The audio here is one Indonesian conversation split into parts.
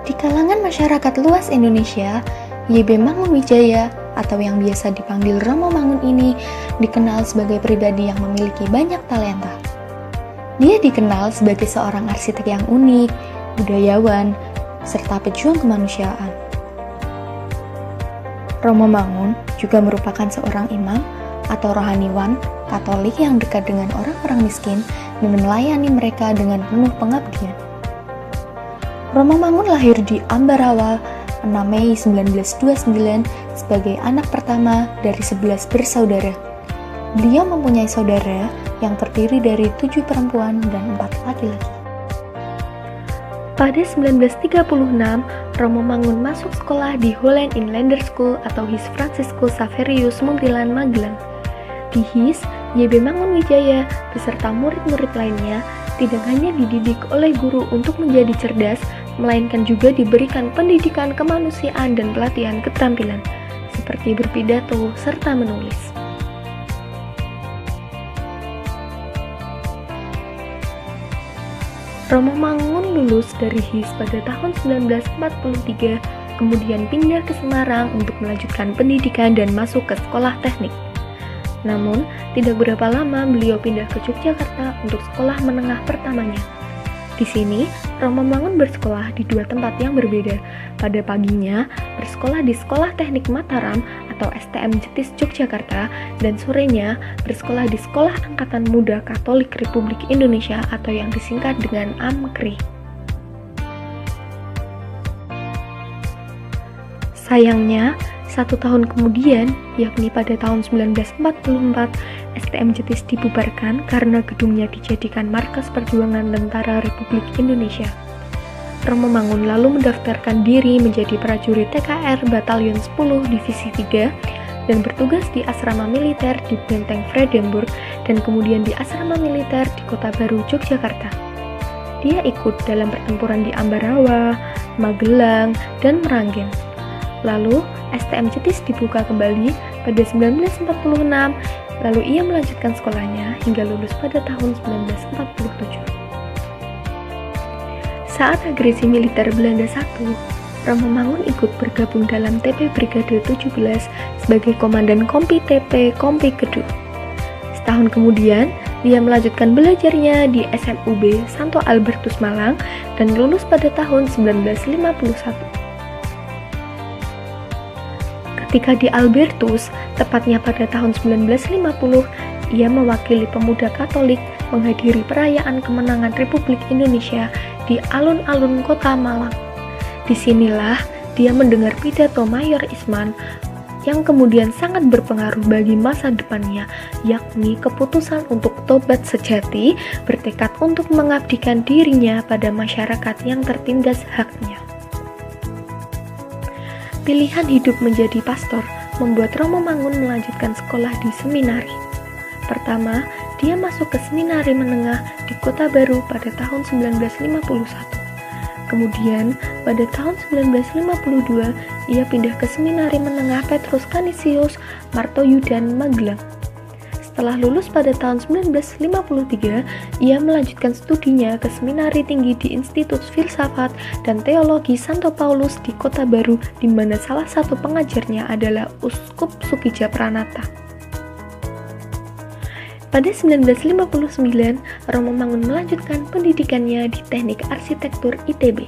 Di kalangan masyarakat luas Indonesia, YB Mangunwijaya atau yang biasa dipanggil Romo Mangun ini dikenal sebagai pribadi yang memiliki banyak talenta. Dia dikenal sebagai seorang arsitek yang unik, budayawan, serta pejuang kemanusiaan. Romo Mangun juga merupakan seorang imam atau rohaniwan Katolik yang dekat dengan orang-orang miskin dan melayani mereka dengan penuh pengabdian. Romo Mangun lahir di Ambarawa 6 Mei 1929 sebagai anak pertama dari 11 bersaudara. Beliau mempunyai saudara yang terdiri dari 7 perempuan dan 4 laki-laki. Pada 1936, Romo Mangun masuk sekolah di Holland Inlander School atau His Franciscus Xaverius Muntilan, Magelang. Di His, YB Mangunwijaya beserta murid-murid lainnya tidak hanya dididik oleh guru untuk menjadi cerdas, melainkan juga diberikan pendidikan kemanusiaan dan pelatihan keterampilan, seperti berpidato serta menulis. Romo Mangun lulus dari His pada tahun 1943, kemudian pindah ke Semarang untuk melanjutkan pendidikan dan masuk ke sekolah teknik. Namun, tidak berapa lama beliau pindah ke Yogyakarta untuk sekolah menengah pertamanya. Di sini, Romo Mangun bersekolah di 2 tempat yang berbeda. Pada paginya, bersekolah di Sekolah Teknik Mataram atau STM Jetis Yogyakarta, dan sorenya bersekolah di Sekolah Angkatan Muda Katolik Republik Indonesia atau yang disingkat dengan AMKRI. Sayangnya, 1 tahun kemudian, yakni pada tahun 1944, STM Jetis dibubarkan karena gedungnya dijadikan markas perjuangan Tentara Republik Indonesia. Romo Mangun lalu mendaftarkan diri menjadi prajurit TKR Batalion 10 Divisi 3 dan bertugas di asrama militer di Benteng Vredenburg dan kemudian di asrama militer di Kota Baru, Yogyakarta. Dia ikut dalam pertempuran di Ambarawa, Magelang, dan Meranggen. Lalu, STM Jetis dibuka kembali pada 1946, lalu ia melanjutkan sekolahnya hingga lulus pada tahun 1947. Saat agresi militer Belanda I, Romo Mangun ikut bergabung dalam TP Brigade 17 sebagai Komandan Kompi TP Kompi Kedua. Setahun kemudian, dia melanjutkan belajarnya di SMUB Santo Albertus Malang dan lulus pada tahun 1951. Ketika di Albertus, tepatnya pada tahun 1950, ia mewakili pemuda Katolik menghadiri perayaan kemenangan Republik Indonesia di alun-alun Kota Malang. Disinilah dia mendengar pidato Mayor Isman yang kemudian sangat berpengaruh bagi masa depannya, yakni keputusan untuk tobat sejati, bertekad untuk mengabdikan dirinya pada masyarakat yang tertindas haknya. Pilihan hidup menjadi pastor membuat Romo Mangun melanjutkan sekolah di seminari. Pertama, dia masuk ke seminari menengah di Kota Baru pada tahun 1951. Kemudian, pada tahun 1952, ia pindah ke seminari menengah Petrus Canisius Martoyudan, Magelang. Setelah lulus pada tahun 1953, ia melanjutkan studinya ke Seminari Tinggi di Institut Filsafat dan Teologi Santo Paulus di Kota Baru, di mana salah satu pengajarnya adalah Uskup Sukija Pranata. Pada 1959, Romo Mangun melanjutkan pendidikannya di Teknik Arsitektur ITB.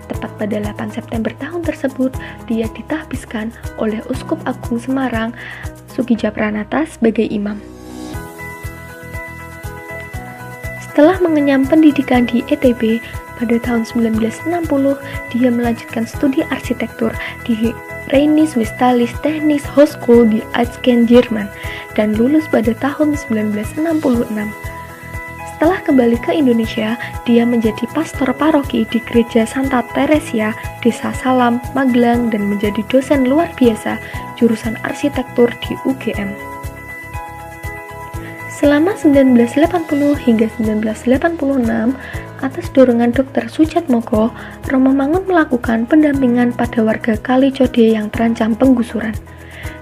Tepat pada 8 September tahun tersebut, dia ditahbiskan oleh Uskup Agung Semarang, Sukija Pranata sebagai imam. Setelah mengenyam pendidikan di ITB, pada tahun 1960, dia melanjutkan studi arsitektur di Rheinische Westfälische Technische Hochschule di Aachen, Jerman, dan lulus pada tahun 1966. Setelah kembali ke Indonesia, dia menjadi pastor paroki di Gereja Santa Teresia, Desa Salam, Magelang, dan menjadi dosen luar biasa jurusan arsitektur di UGM. Selama 1980 hingga 1986, atas dorongan Dr. Sujatmoko, Romo Mangun melakukan pendampingan pada warga Kalicode yang terancam penggusuran.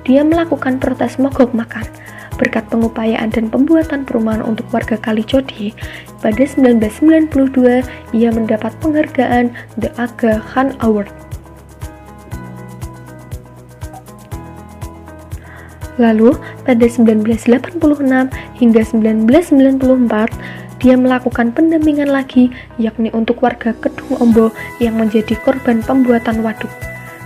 Dia melakukan protes mogok makan. Berkat pengupayaan dan pembuatan perumahan untuk warga Kalicodi, pada 1992 ia mendapat penghargaan The Aga Khan Award. Lalu, pada 1986 hingga 1994, dia melakukan pendampingan lagi, yakni untuk warga Kedung Ombo yang menjadi korban pembuatan waduk.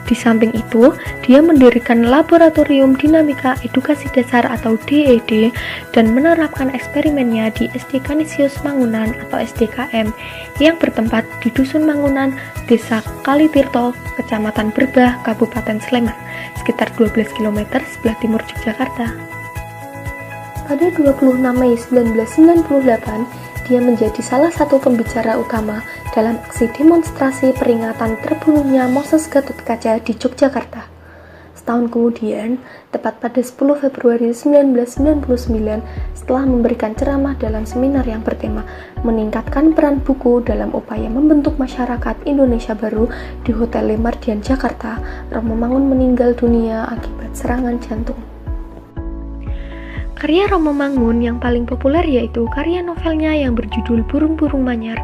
Di samping itu, dia mendirikan Laboratorium Dinamika Edukasi Dasar atau DED dan menerapkan eksperimennya di SD Kanisius Mangunan atau SDKM yang bertempat di Dusun Mangunan, Desa Kalitirto, Kecamatan Berbah, Kabupaten Sleman, sekitar 12 km sebelah timur Yogyakarta. Pada 26 Mei 1998, dia menjadi salah satu pembicara utama dalam aksi demonstrasi peringatan terbunuhnya Moses Gatotkaca di Yogyakarta. Setahun kemudian, tepat pada 10 Februari 1999, setelah memberikan ceramah dalam seminar yang bertema meningkatkan peran buku dalam upaya membentuk masyarakat Indonesia baru di Hotel Le Mardian, Jakarta, Romo Mangun meninggal dunia akibat serangan jantung. Karya Romo Mangun yang paling populer yaitu karya novelnya yang berjudul Burung-Burung Manyar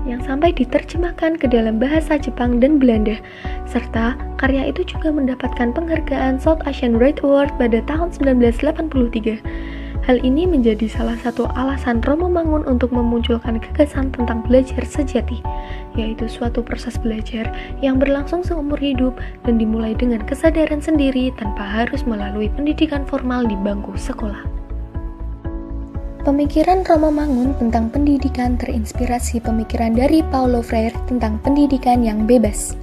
yang sampai diterjemahkan ke dalam bahasa Jepang dan Belanda, serta karya itu juga mendapatkan penghargaan South Asian Right Award pada tahun 1983. Hal ini menjadi salah satu alasan Romo Mangun untuk memunculkan gagasan tentang belajar sejati, yaitu suatu proses belajar yang berlangsung seumur hidup dan dimulai dengan kesadaran sendiri tanpa harus melalui pendidikan formal di bangku sekolah. Pemikiran Romo Mangun tentang pendidikan terinspirasi pemikiran dari Paulo Freire tentang pendidikan yang bebas.